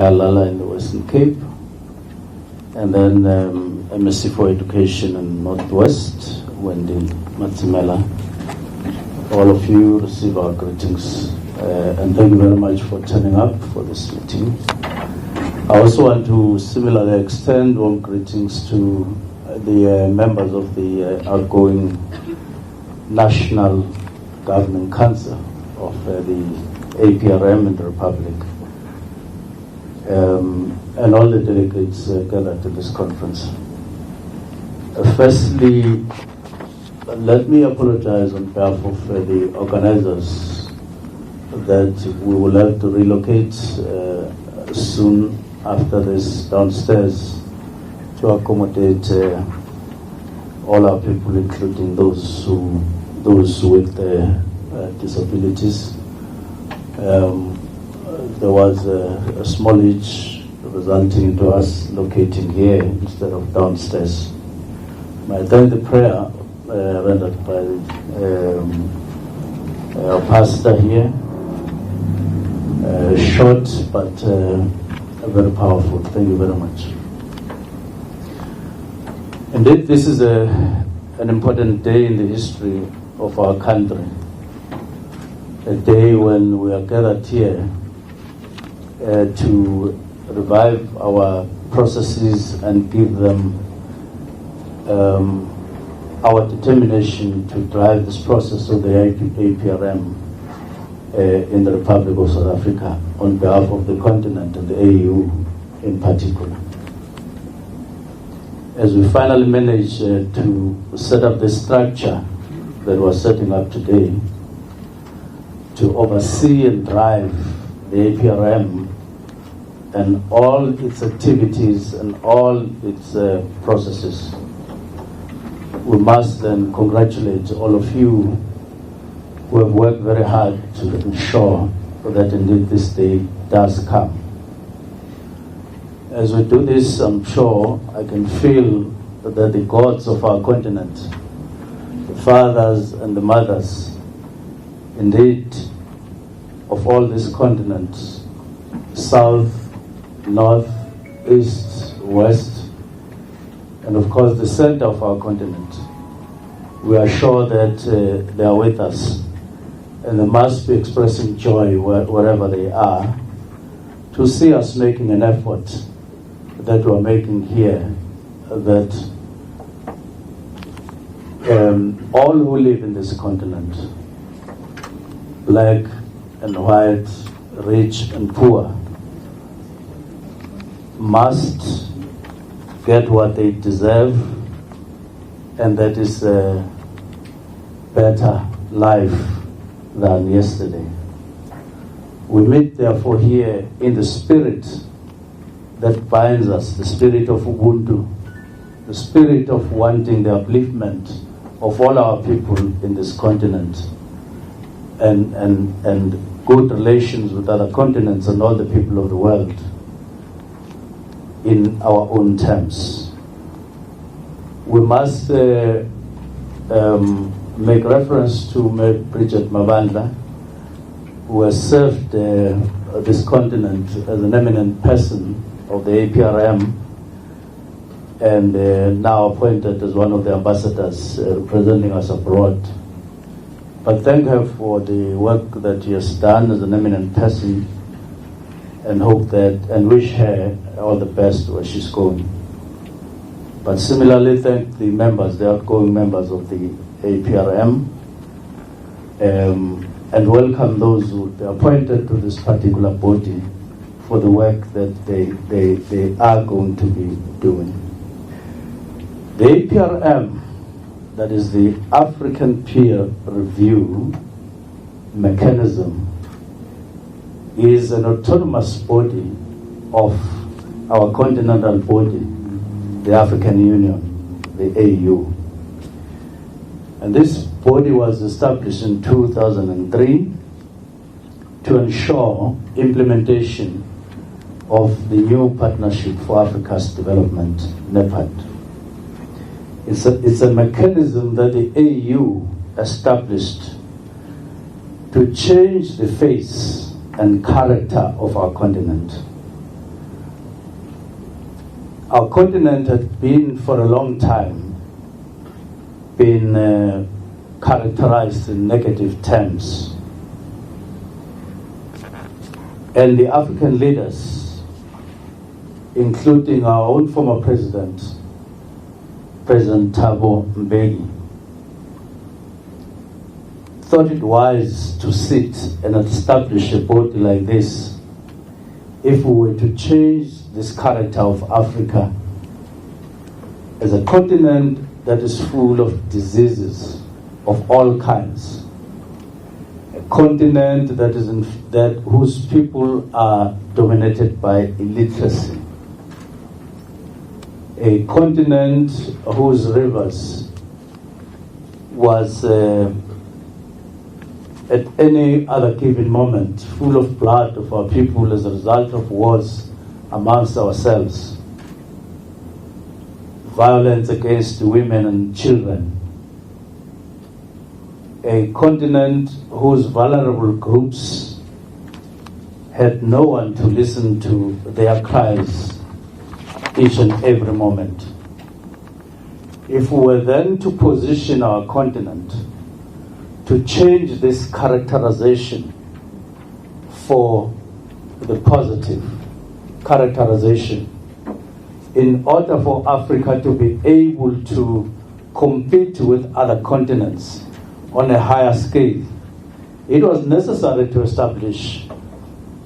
Lala in the Western Cape, and then MSc for Education in Northwest, Wendy Matsimela. All of you receive our greetings, and thank you very much for turning up for this meeting. I also want to similarly extend warm greetings to the members of the outgoing National Governing Council of the APRM in the Republic, and all the delegates gathered to this conference. Firstly, let me apologize on behalf of the organizers that we will have to relocate soon after this downstairs to accommodate all our people, including those with disabilities. There was a small hitch resulting into us locating here instead of downstairs. I thank the prayer rendered by our pastor here, short but very powerful. Thank you very much. Indeed, this is an important day in the history of our country, a day when we are gathered here to revive our processes and give them our determination to drive this process of the APRM in the Republic of South Africa on behalf of the continent and the AU in particular. As we finally managed to set up the structure that we're setting up today to oversee and drive the APRM and all its activities and all its processes, we must then congratulate all of you who have worked very hard to ensure that indeed this day does come. As we do this, I'm sure I can feel that the gods of our continent, the fathers and the mothers, indeed, of all these continents, south, north, east, west, and of course the center of our continent, we are sure that they are with us, and they must be expressing joy wherever they are to see us making an effort that we're making here, that all who live in this continent, black and white, rich and poor, must get what they deserve, and that is a better life than yesterday. We meet therefore here in the spirit that binds us, the spirit of Ubuntu, the spirit of wanting the upliftment of all our people in this continent, and good relations with other continents and all the people of the world in our own terms. We must make reference to Bridget Mavandla, who has served this continent as an eminent person of the APRM and now appointed as one of the ambassadors representing us abroad. But thank her for the work that she has done as an eminent person, and hope that and wish her all the best where she's going. But similarly, thank the members, the outgoing members of the APRM, and welcome those who are appointed to this particular body for the work that they are going to be doing. The APRM, that is the African Peer Review Mechanism, is an autonomous body of our continental body, the African Union, the AU. And this body was established in 2003 to ensure implementation of the new Partnership for Africa's Development, NEPAD. It's a mechanism that the AU established to change the face and character of our continent, Our continent had been for a long time been characterized in negative terms. And the African leaders, including our own former president, President Thabo Mbeki, thought it wise to sit and establish a body like this if we were to change this character of Africa as a continent that is full of diseases of all kinds, a continent that is whose people are dominated by illiteracy, a continent whose rivers was at any other given moment full of blood of our people as a result of wars amongst ourselves, violence against women and children, a continent whose vulnerable groups had no one to listen to their cries each and every moment. If we were then to position our continent to change this characterization for the positive characterization, in order for Africa to be able to compete with other continents on a higher scale, it was necessary to establish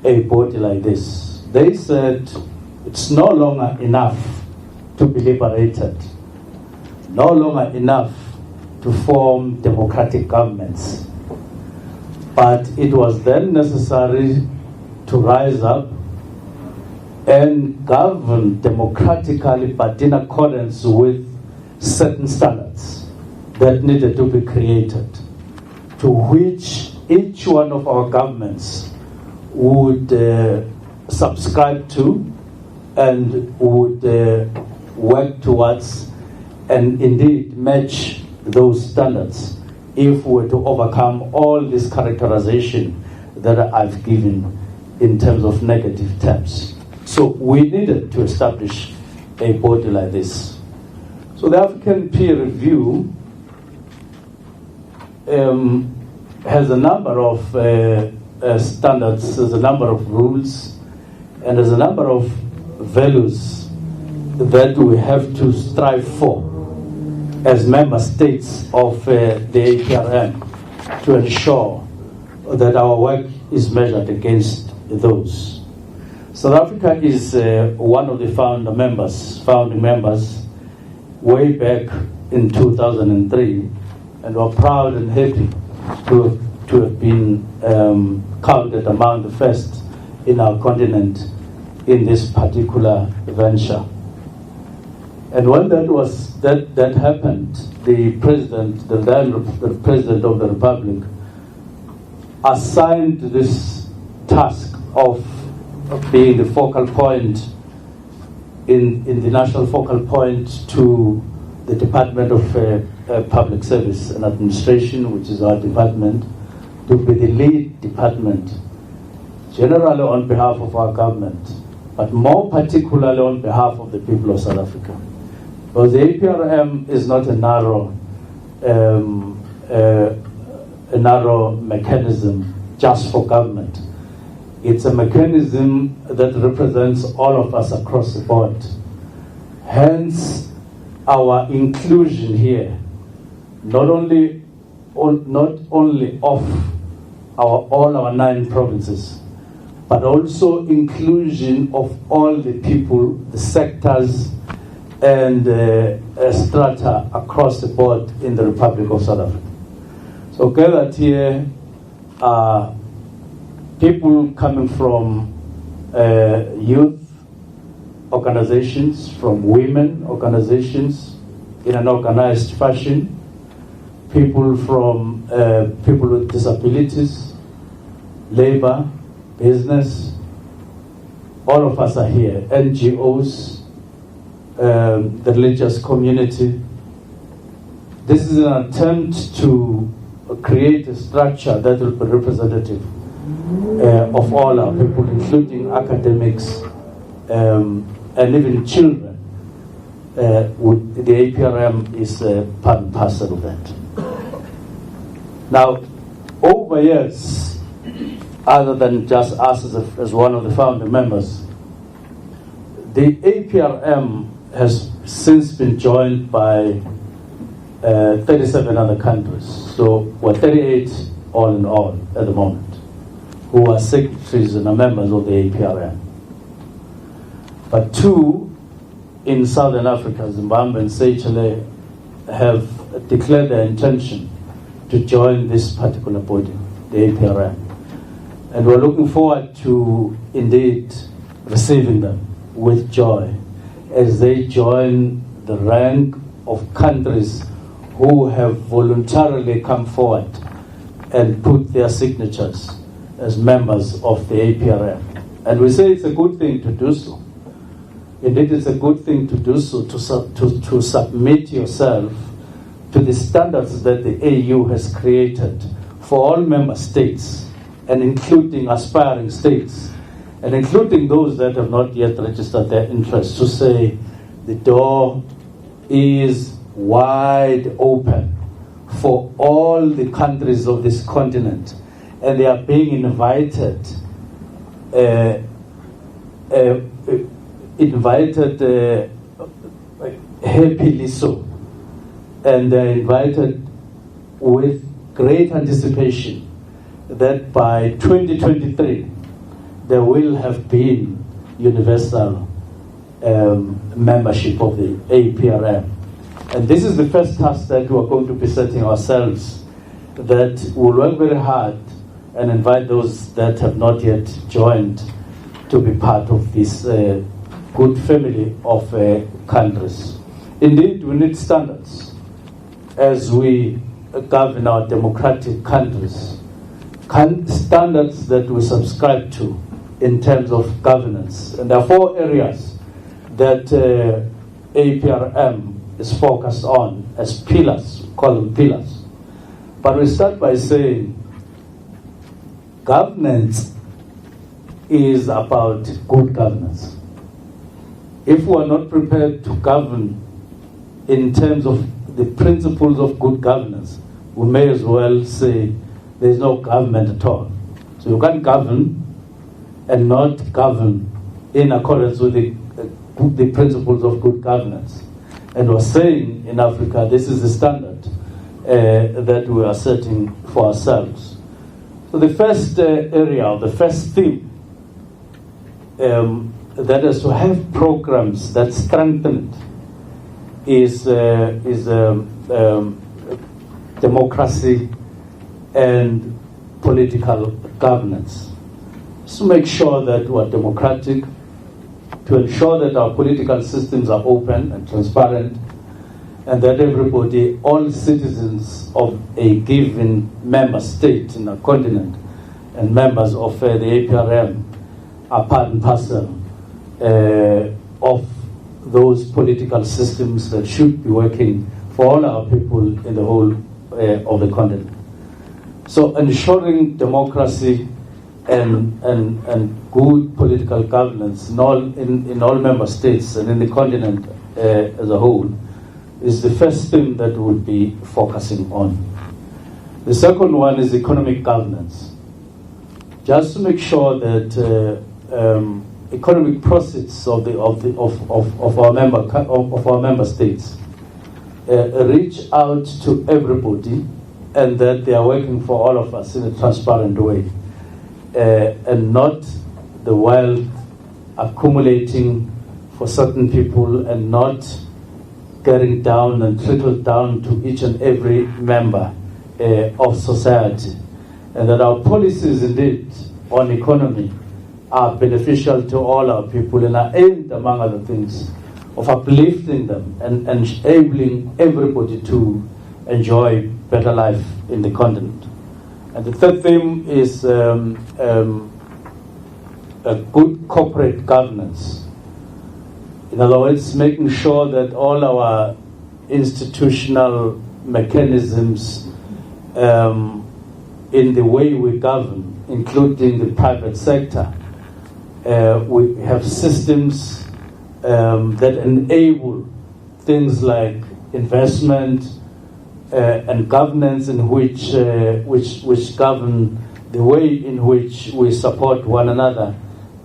a body like this. They said it's no longer enough to be liberated, no longer enough to form democratic governments, but it was then necessary to rise up and govern democratically, but in accordance with certain standards that needed to be created, to which each one of our governments would subscribe to and would work towards and indeed match those standards if we were to overcome all this characterization that I've given in terms of negative terms. So we needed to establish a body like this. So the African Peer Review has a number of standards, there's a number of rules, and there's a number of values that we have to strive for as member states of the APRM to ensure that our work is measured against those. South Africa is one of the founding members way back in 2003, and we're proud and happy to have been counted among the first in our continent in this particular venture. And when that happened, the president of the Republic assigned this task of being the focal point in the national focal point to the Department of Public Service and Administration, which is our department, to be the lead department, generally on behalf of our government, but more particularly on behalf of the people of South Africa. Because the APRM is not a narrow mechanism just for government. It's a mechanism that represents all of us across the board. Hence, our inclusion here, not only of all our 9 provinces, but also inclusion of all the people, the sectors, and strata across the board in the Republic of South Africa. So gathered here are people coming from youth organizations, from women organizations in an organized fashion, people from people with disabilities, labor, business, all of us are here, NGOs, the religious community. This is an attempt to create a structure that will be representative of all our people, including academics and even children the APRM is part and parcel of that. Now, over years, other than just us as one of the founding members, the APRM has since been joined by 37 other countries. So we're 38 all in all at the moment, who are secretaries and are members of the APRM. But 2 in Southern Africa, Zimbabwe and Seychelles, have declared their intention to join this particular body, the APRM. And we're looking forward to indeed receiving them with joy as they join the rank of countries who have voluntarily come forward and put their signatures as members of the APRM. And we say it's a good thing to do so. Indeed, it's a good thing to do so, to submit yourself to the standards that the AU has created for all member states, and including aspiring states, and including those that have not yet registered their interest, to say the door is wide open for all the countries of this continent, and they are being invited happily so, and they're invited with great anticipation that by 2023 there will have been universal membership of the APRM. And this is the first task that we are going to be setting ourselves, that we'll work very hard and invite those that have not yet joined to be part of this good family of countries. Indeed, we need standards as we govern our democratic countries, standards that we subscribe to in terms of governance. And there are 4 areas that APRM is focused on as pillars, we call them pillars. But we start by saying governance is about good governance. If we are not prepared to govern in terms of the principles of good governance, we may as well say there's no government at all. So you can't govern and not govern in accordance with the principles of good governance. And we're saying in Africa, this is the standard that we are setting for ourselves. So the first area, the first theme, that is to have programs that strengthen it, is democracy and political governance. So make sure that we are democratic, to ensure that our political systems are open and transparent, and that everybody, all citizens of a given member state in a continent and members of the APRM are part and parcel of those political systems that should be working for all our people in the whole of the continent. So ensuring democracy and good political governance in all member states and in the continent as a whole is the first thing that we'll be focusing on. The second one is economic governance. Just to make sure that economic proceeds of our member states reach out to everybody, and that they are working for all of us in a transparent way, and not the wealth accumulating for certain people and not getting down and trickled down to each and every member of society, and that our policies indeed on economy are beneficial to all our people and are aimed, among other things, of uplifting them and enabling everybody to enjoy better life in the continent. And the third theme is a good corporate governance. In other words, making sure that all our institutional mechanisms in the way we govern, including the private sector, we have systems that enable things like investment and governance, in which govern the way in which we support one another,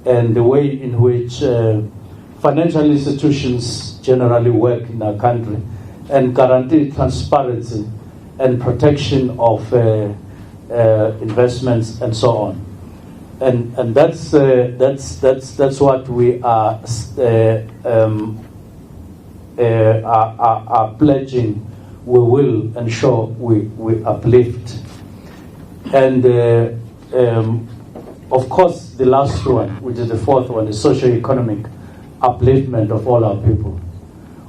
and the way in which financial institutions generally work in our country, and guarantee transparency and protection of investments and so on. And that's what we are pledging. We will ensure we uplift. And of course, the last one, which is the fourth one, is socio-economic upliftment of all our people.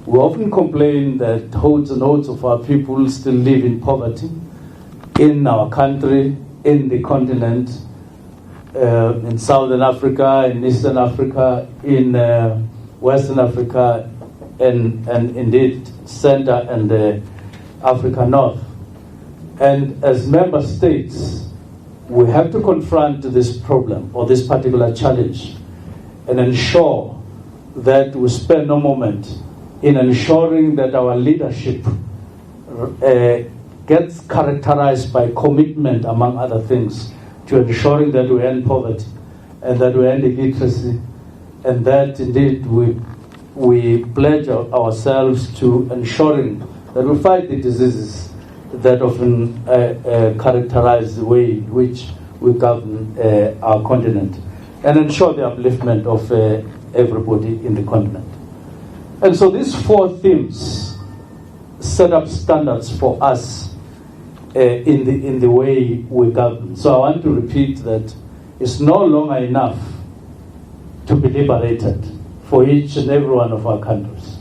We often complain that hordes and hordes of our people still live in poverty in our country, in the continent, in Southern Africa, in Eastern Africa, in Western Africa, and indeed Center and Africa North. And as member states, we have to confront this problem or this particular challenge and ensure that we spare no moment in ensuring that our leadership gets characterized by commitment, among other things, to ensuring that we end poverty and that we end illiteracy, and that indeed we pledge ourselves to ensuring that we fight the diseases that often characterize the way in which we govern our continent, and ensure the upliftment of everybody in the continent. And so these four themes set up standards for us in the way we govern. So I want to repeat that it's no longer enough to be liberated for each and every one of our countries.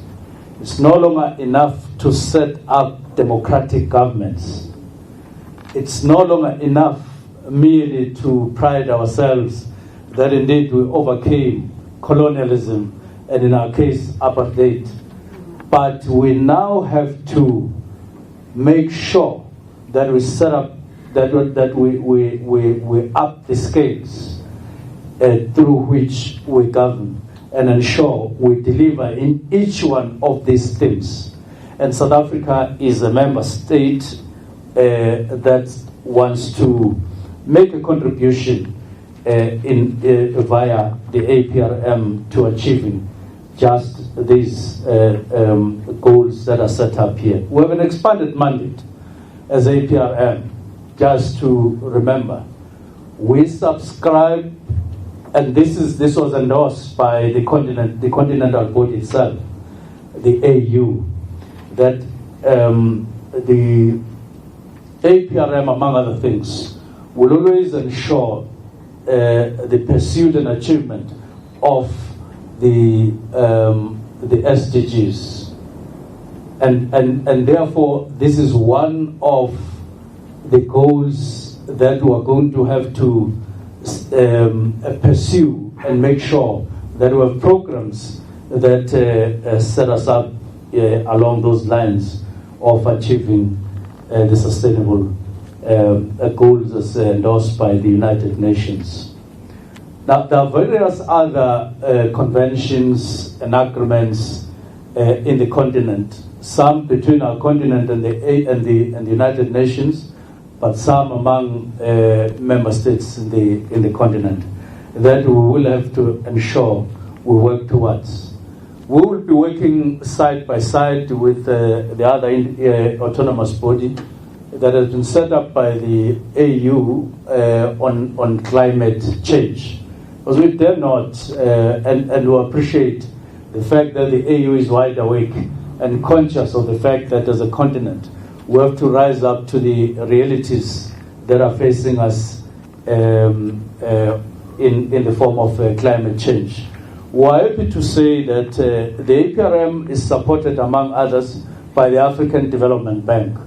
It's no longer enough to set up democratic governments. It's no longer enough merely to pride ourselves that indeed we overcame colonialism and, in our case, apartheid. But we now have to make sure that we set up, that we up the scales through which we govern, and ensure we deliver in each one of these themes. And South Africa is a member state that wants to make a contribution via the APRM to achieving just these goals that are set up here. We have an expanded mandate as APRM, just to remember. We subscribe, and this was endorsed by the continental body itself, the AU, that the APRM, among other things, will always ensure the pursuit and achievement of the SDGs. And therefore, this is one of the goals that we are going to have to pursue and make sure that we have programs that set us up along those lines of achieving the sustainable goals as endorsed by the United Nations. Now, there are various other conventions and agreements in the continent, some between our continent and the United Nations, but some among member states in the continent, that we will have to ensure we work towards. We will be working side by side with the other autonomous body that has been set up by the AU on climate change. Because we dare not, and we appreciate the fact that the AU is wide awake and conscious of the fact that as a continent, we have to rise up to the realities that are facing us in the form of climate change. We are happy to say that the APRM is supported, among others, by the African Development Bank.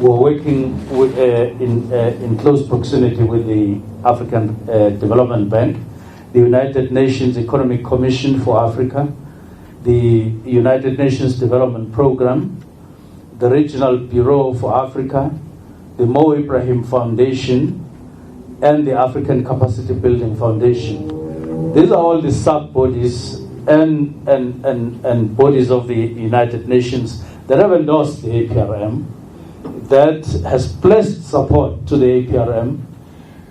We are working in close proximity with the African Development Bank, the United Nations Economic Commission for Africa, the United Nations Development Program, the Regional Bureau for Africa, the Mo Ibrahim Foundation, and the African Capacity Building Foundation. These are all the sub-bodies and bodies of the United Nations that have endorsed the APRM, that has pledged support to the APRM,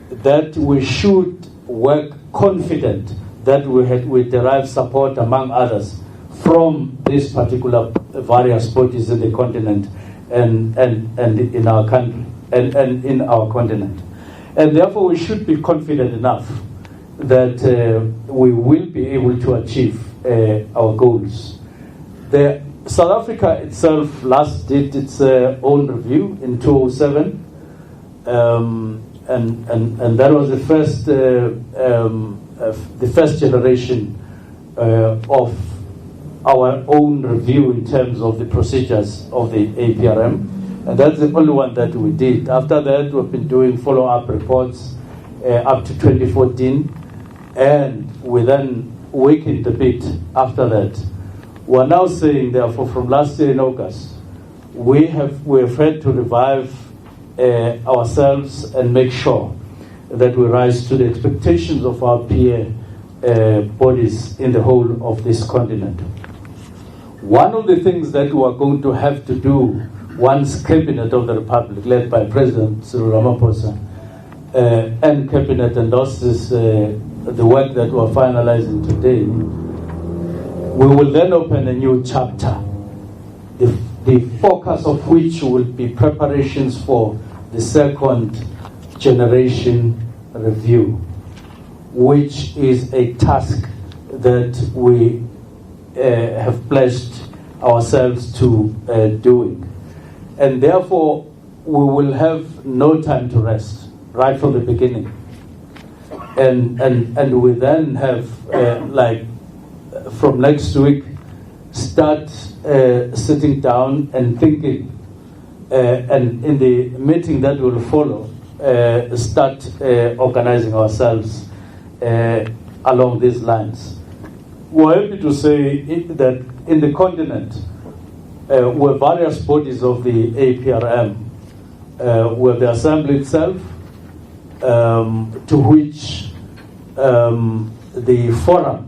that we should work confident that we derive support, among others, from these particular various bodies in the continent and in our country and in our continent. And therefore we should be confident enough that we will be able to achieve our goals. South Africa itself last did its own review in 2007, and that was the first generation of our own review in terms of the procedures of the APRM, and that's the only one that we did. After that, we've been doing follow-up reports up to 2014, and we then weakened a bit after that. We're now saying, therefore, from last year in August, we have had to revive ourselves and make sure that we rise to the expectations of our peer bodies in the whole of this continent. One of the things that we are going to have to do once Cabinet of the Republic, led by President Cyril Ramaphosa, and Cabinet endorses the work that we are finalizing today, we will then open a new chapter, the focus of which will be preparations for the second generation review, which is a task that we have pledged ourselves to doing. And therefore, we will have no time to rest right from the beginning. And we then have, from next week, start sitting down and thinking, and in the meeting that will follow, start organizing ourselves along these lines. We're happy to say that in the continent, where various bodies of the APRM, where the assembly itself, to which the forum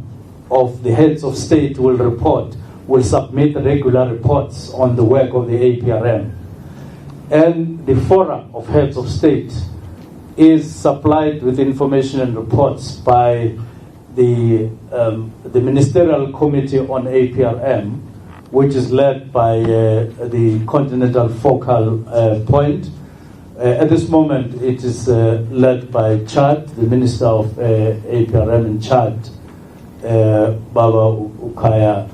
of the heads of state will submit regular reports on the work of the APRM. And the forum of heads of state is supplied with information and reports by the ministerial committee on APRM, which is led by the Continental Focal Point. At this moment, it is led by Chad, the Minister of APRM in Chad, Baba Ukaya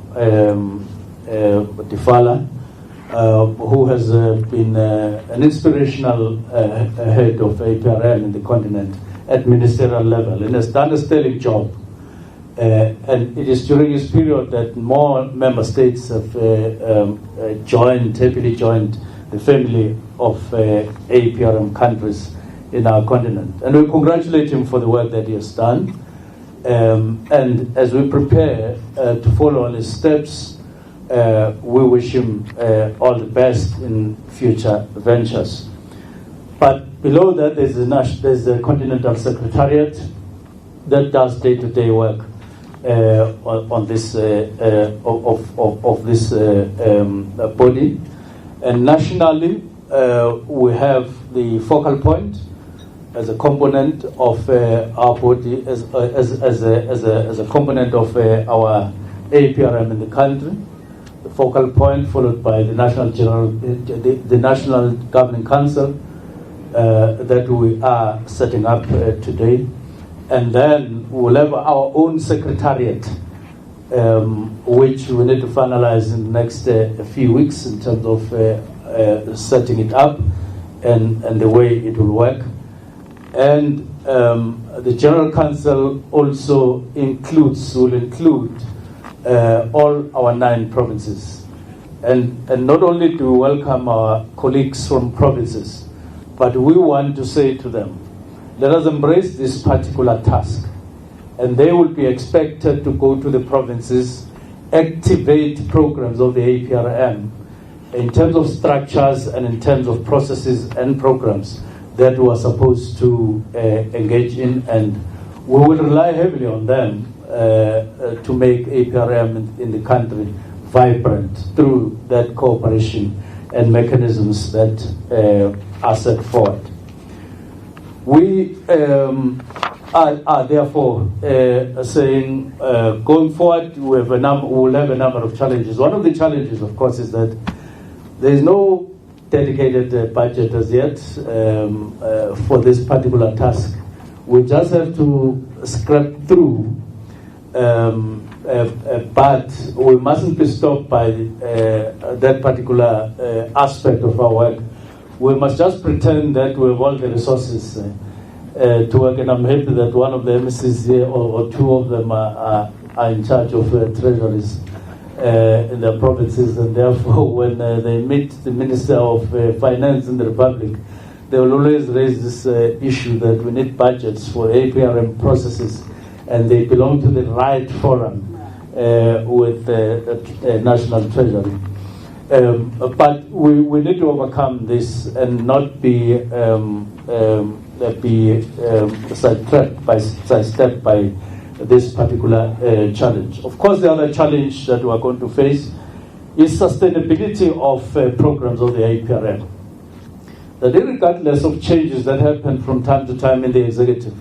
Difala, who has been an inspirational head of APRM in the continent at ministerial level and has done a sterling job. And it is during this period that more member states have happily joined the family of APRM countries in our continent. And we congratulate him for the work that he has done. And as we prepare to follow on his steps, we wish him all the best in future ventures. But below that, there's the Continental Secretariat that does day-to-day work on this of this body. And nationally, we have the focal point as a component of our body, as a component of our APRM in the country. The focal point, followed by the the National Governing Council that we are setting up today, and then we'll have our own secretariat, which we need to finalize in the next few weeks in terms of setting it up and the way it will work. And the General Council also will include all our 9 provinces. And not only do we welcome our colleagues from provinces, but we want to say to them, let us embrace this particular task. And they will be expected to go to the provinces, activate programs of the APRM in terms of structures and in terms of processes and programs that we are supposed to engage in. And we will rely heavily on them to make APRM in the country vibrant through that cooperation and mechanisms that are set forward. We are therefore saying going forward we'll have a number of challenges. One of the challenges, of course, is that there is no dedicated budget as yet for this particular task. We just have to scrap through, but we mustn't be stopped by that particular aspect of our work. We must just pretend that we have all the resources to work, and I'm happy that one of the MCs here, or two of them, are in charge of treasuries in their provinces, and therefore when they meet the Minister of Finance in the Republic, they will always raise this issue that we need budgets for APRM processes, and they belong to the right forum with the National Treasury. But we need to overcome this and not be sidestepped by this particular challenge. Of course, the other challenge that we are going to face is sustainability of programs of the APRM. That regardless of changes that happen from time to time in the executive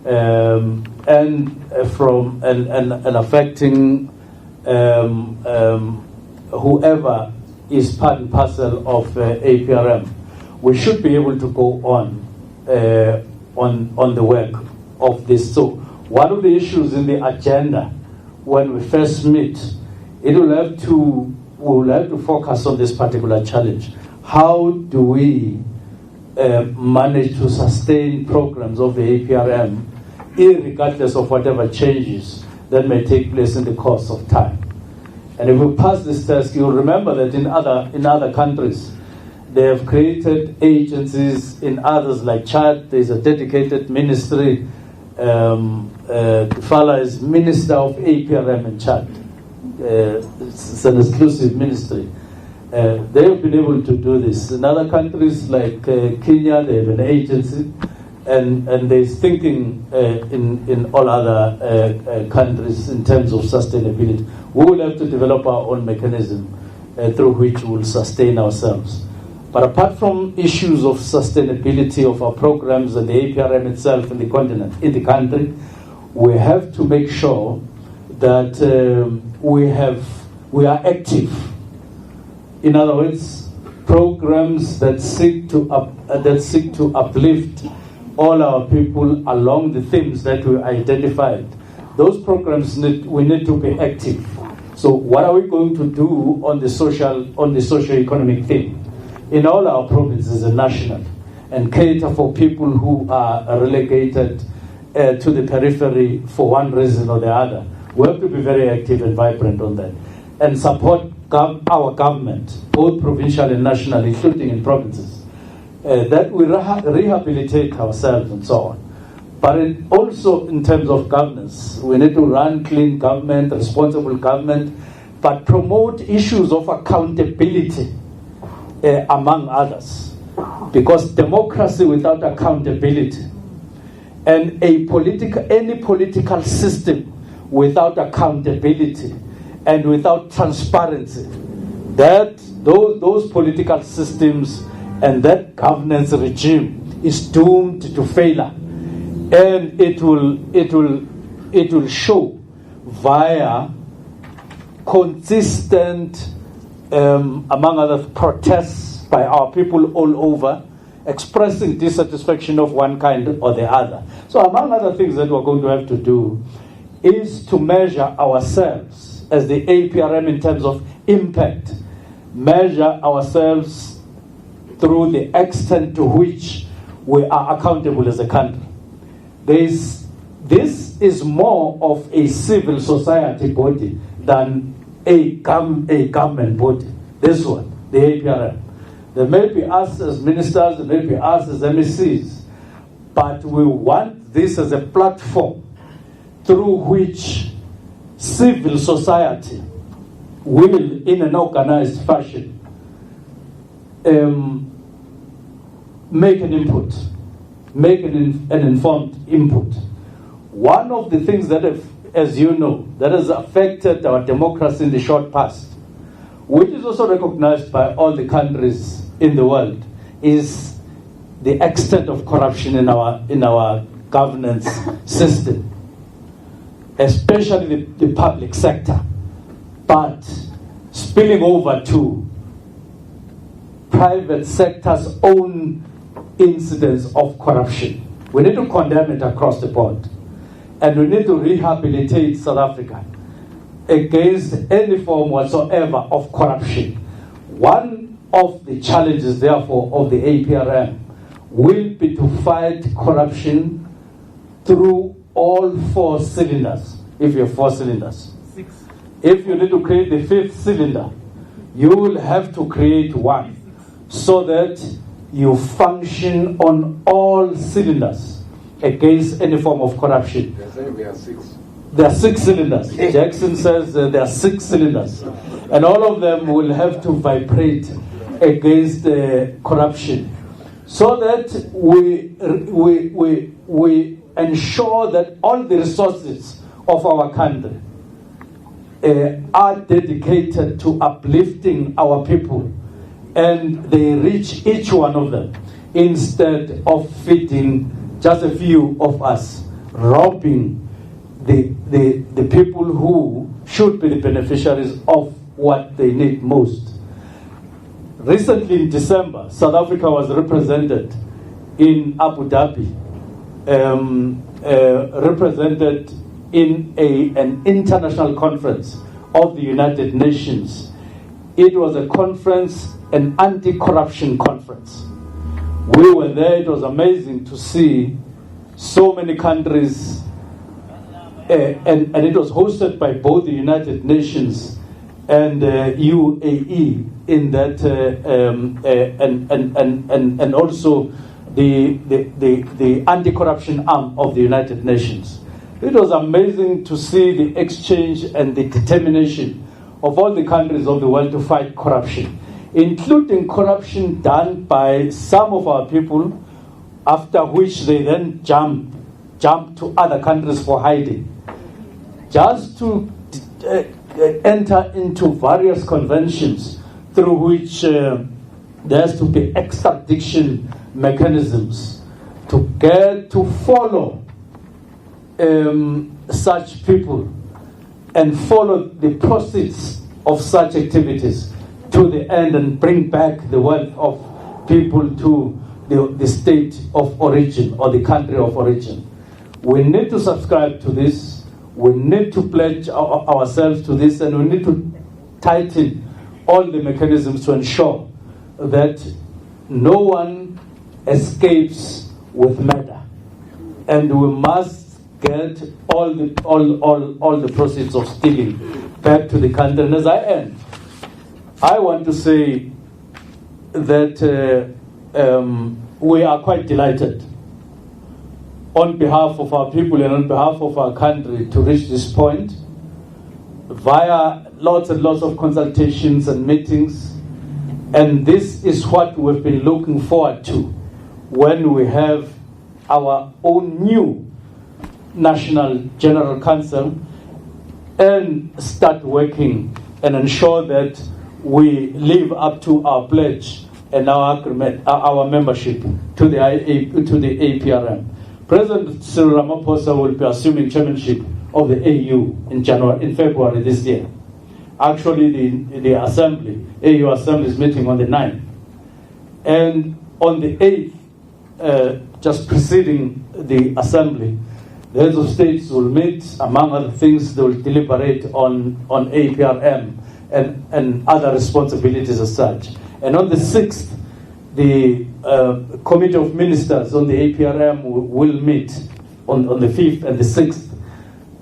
and affecting whoever is part and parcel of APRM, we should be able to go on the work of this. So one of the issues in the agenda when we first meet, we will have to focus on this particular challenge. How do we manage to sustain programs of the APRM, irregardless of whatever changes that may take place in the course of time? And if we pass this test, you'll remember that in other countries, they have created agencies. In others, like Chad, there's a dedicated ministry. Fala is Minister of APRM in Chad. It's an exclusive ministry. They have been able to do this. In other countries like Kenya, they have an agency, and there's thinking in all other countries in terms of sustainability. We will have to develop our own mechanism through which we will sustain ourselves. But apart from issues of sustainability of our programs and the APRM itself in the continent, in the country, we have to make sure that we are active. In other words, programs that seek to uplift all our people along the themes that we identified. Those programs we need to be active. So what are we going to do on the socio-economic theme in all our provinces and national, and cater for people who are relegated to the periphery for one reason or the other? We have to be very active and vibrant on that, and support our government, both provincial and national, including in provinces, that we rehabilitate ourselves and so on. But also in terms of governance, we need to run clean government, responsible government, but promote issues of accountability among others. Because democracy without accountability and any political system without accountability and without transparency, that those political systems and that governance regime is doomed to failure, and it will show via consistent, among other protests by our people all over, expressing dissatisfaction of one kind or the other. So among other things that we're going to have to do is to measure ourselves as the APRM in terms of impact, measure ourselves through the extent to which we are accountable as a country. This is more of a civil society body than a government body. This one, the APRM. There may be us as ministers, there may be us as MECs, but we want this as a platform through which civil society will, in an organized fashion, make an input, make an informed input. One of the things that have as you know, that has affected our democracy in the short past, which is also recognized by all the countries in the world, is the extent of corruption in our governance system, especially the public sector, but spilling over to private sector's own incidents of corruption. We need to condemn it across the board, and we need to rehabilitate South Africa against any form whatsoever of corruption. One of the challenges, therefore, of the APRM will be to fight corruption through all 4 cylinders. If you have 4 cylinders. 6. If you need to create the 5th cylinder, you will have to create 1 so that you function on all cylinders against any form of corruption. They're saying there are 6. There are 6 cylinders. Jackson says there are 6 cylinders. And all of them will have to vibrate against corruption, so that we ensure that all the resources of our country are dedicated to uplifting our people, and they reach each one of them, instead of feeding just a few of us, robbing the people who should be the beneficiaries of what they need most. Recently in December, South Africa was represented in Abu Dhabi, represented in an international conference of the United Nations. It was a conference, an anti-corruption conference. We were there. It was amazing to see so many countries, and it was hosted by both the United Nations and UAE in that, and also the anti-corruption arm of the United Nations. It was amazing to see the exchange and the determination of all the countries of the world to fight corruption, including corruption done by some of our people, after which they then jump to other countries for hiding, just to enter into various conventions through which there has to be extradition mechanisms to get to follow such people and follow the proceeds of such activities to the end and bring back the wealth of people to the state of origin or the country of origin. We need to subscribe to this. We need to pledge ourselves to this, and we need to tighten all the mechanisms to ensure that no one escapes with murder. And we must get all the proceeds of stealing back to the country. And as I end, I want to say that we are quite delighted on behalf of our people and on behalf of our country to reach this point via lots and lots of consultations and meetings. And this is what we've been looking forward to when we have our own new National General Council and start working and ensure that we live up to our pledge and our agreement, our membership to the APRM. President Cyril Ramaphosa will be assuming chairmanship of the AU in February this year. Actually, the assembly, AU assembly, is meeting on the 9th. And on the 8th, just preceding the assembly, the heads of states will meet. Among other things, they will deliberate on APRM and other responsibilities as such. And on the 6th, the Committee of Ministers on the APRM will meet on the 5th and the 6th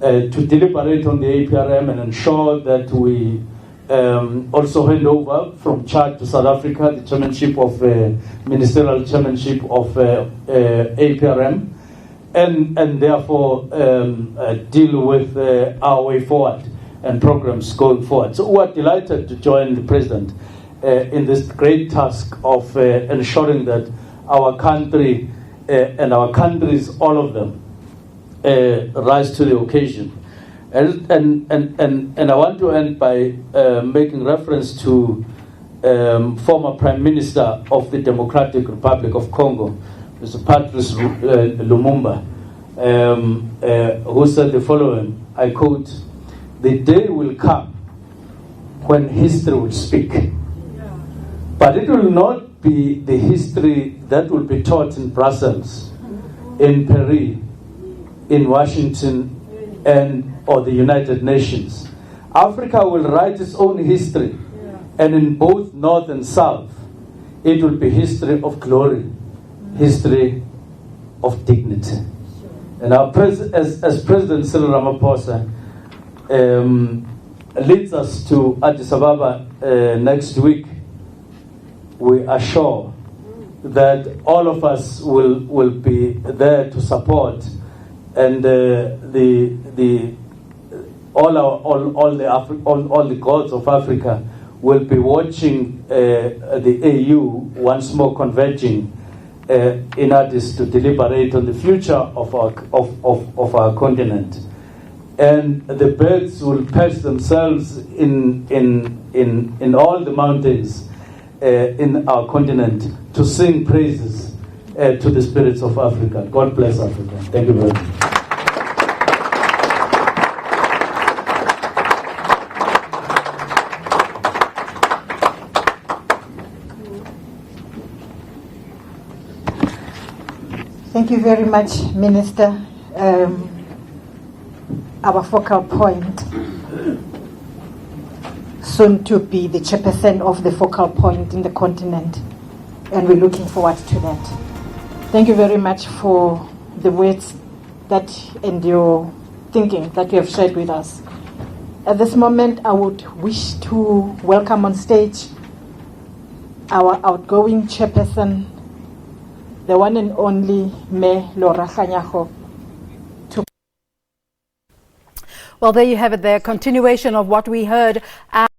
to deliberate on the APRM and ensure that we also hand over from Chad to South Africa the chairmanship of ministerial chairmanship of APRM, and therefore deal with our way forward and programs going forward. So we are delighted to join the President in this great task of ensuring that our country and our countries, all of them, rise to the occasion. And I want to end by making reference to former Prime Minister of the Democratic Republic of Congo, Mr. Patrice Lumumba, who said the following, I quote, "The day will come when history will speak, but it will not be the history that will be taught in Brussels, in Paris, in Washington, or the United Nations. Africa will write its own history, and in both North and South, it will be history of glory, history of dignity." And as President Cyril Ramaphosa leads us to Addis Ababa next week, we are sure that all of us will be there to support, and all the gods of Africa will be watching the AU once more converging in Addis to deliberate on the future of our continent. And the birds will perch themselves in all the mountains in our continent to sing praises to the spirits of Africa. God bless Africa. Thank you very much. Thank you very much, Minister. Our focal point, soon to be the chairperson of the focal point in the continent, and we're looking forward to that. Thank you very much for the words and your thinking that you have shared with us. At this moment, I would wish to welcome on stage our outgoing chairperson, the one and only Me Laura Kganyago. Well, there you have it, the continuation of what we heard.